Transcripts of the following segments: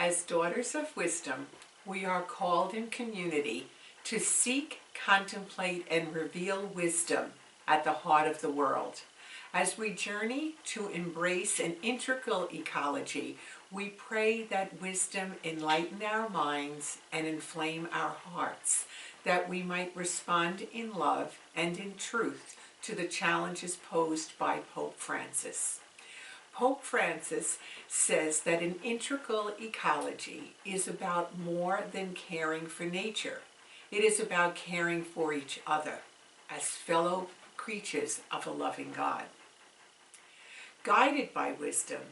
As daughters of wisdom, we are called in community to seek, contemplate, and reveal wisdom at the heart of the world. As we journey to embrace an integral ecology, we pray that wisdom enlighten our minds and inflame our hearts, that we might respond in love and in truth to the challenges posed by Pope Francis. Pope Francis says that an integral ecology is about more than caring for nature. It is about caring for each other as fellow creatures of a loving God. Guided by wisdom,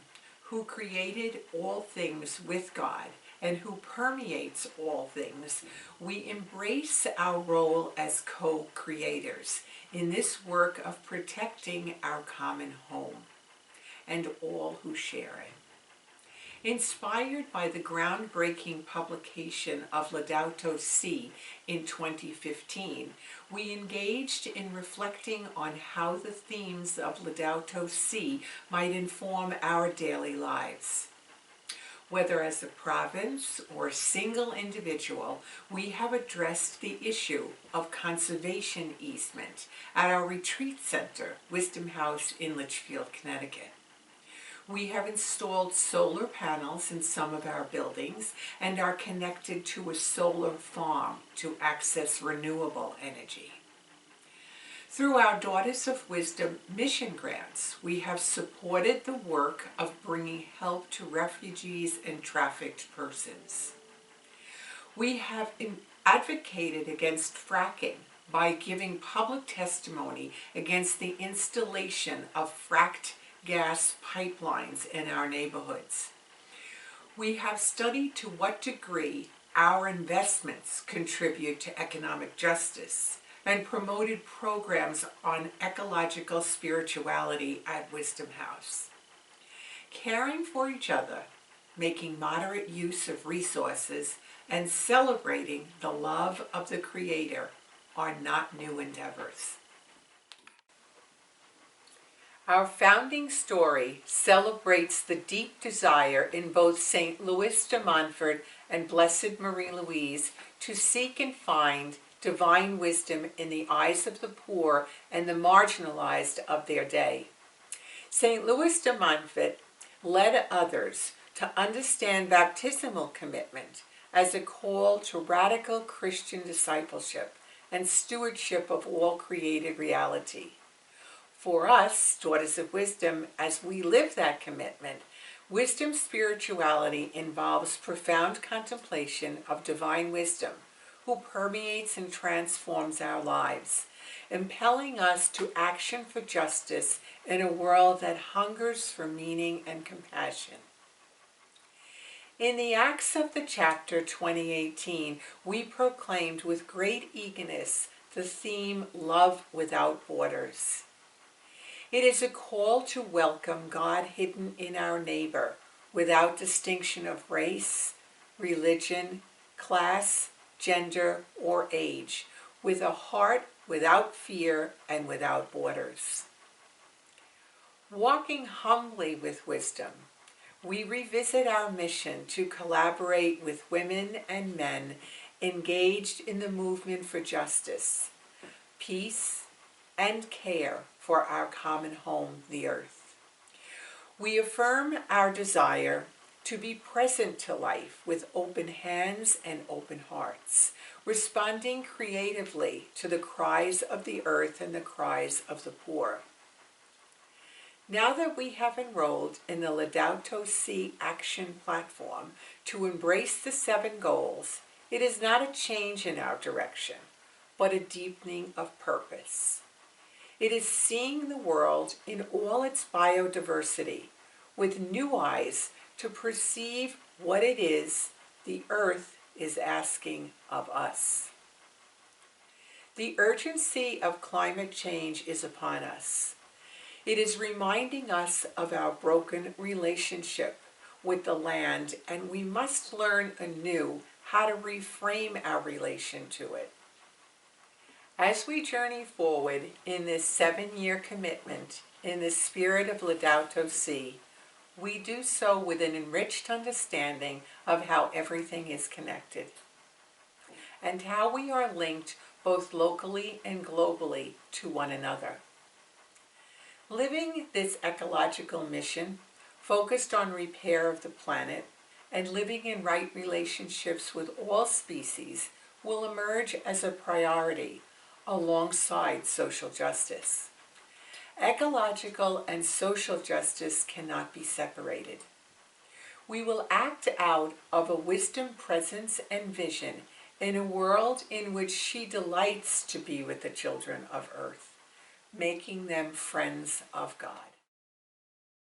who created all things with God and who permeates all things, we embrace our role as co-creators in this work of protecting our common home and all who share it. Inspired by the groundbreaking publication of Laudato Si in 2015, we engaged in reflecting on how the themes of Laudato Si might inform our daily lives. Whether as a province or single individual, we have addressed the issue of conservation easement at our retreat center, Wisdom House in Litchfield, Connecticut. We have installed solar panels in some of our buildings and are connected to a solar farm to access renewable energy. Through our Daughters of Wisdom mission grants, we have supported the work of bringing help to refugees and trafficked persons. We have advocated against fracking by giving public testimony against the installation of fracked gas pipelines in our neighborhoods. We have studied to what degree our investments contribute to economic justice and promoted programs on ecological spirituality at Wisdom House. Caring for each other, making moderate use of resources, and celebrating the love of the Creator are not new endeavors. Our founding story celebrates the deep desire in both St. Louis de Montfort and Blessed Marie Louise to seek and find divine wisdom in the eyes of the poor and the marginalized of their day. St. Louis de Montfort led others to understand baptismal commitment as a call to radical Christian discipleship and stewardship of all created reality. For us, Daughters of Wisdom, as we live that commitment, wisdom spirituality involves profound contemplation of divine wisdom, who permeates and transforms our lives, impelling us to action for justice in a world that hungers for meaning and compassion. In the Acts of the chapter 2018, we proclaimed with great eagerness the theme, Love Without Borders. It is a call to welcome God hidden in our neighbor, without distinction of race, religion, class, gender, or age, with a heart without fear and without borders. Walking humbly with wisdom, we revisit our mission to collaborate with women and men engaged in the movement for justice, peace, and care for our common home, the earth. We affirm our desire to be present to life with open hands and open hearts, responding creatively to the cries of the earth and the cries of the poor. Now that we have enrolled in the Laudato Si action platform to embrace the 7 goals, it is not a change in our direction, but a deepening of purpose. It is seeing the world in all its biodiversity with new eyes to perceive what it is the earth is asking of us. The urgency of climate change is upon us. It is reminding us of our broken relationship with the land, and we must learn anew how to reframe our relation to it. As we journey forward in this 7-year commitment in the spirit of Laudato Si, we do so with an enriched understanding of how everything is connected and how we are linked both locally and globally to one another. Living this ecological mission, focused on repair of the planet and living in right relationships with all species, will emerge as a priority alongside social justice. Ecological and social justice cannot be separated. We will act out of a wisdom presence and vision in a world in which she delights to be with the children of earth, making them friends of God.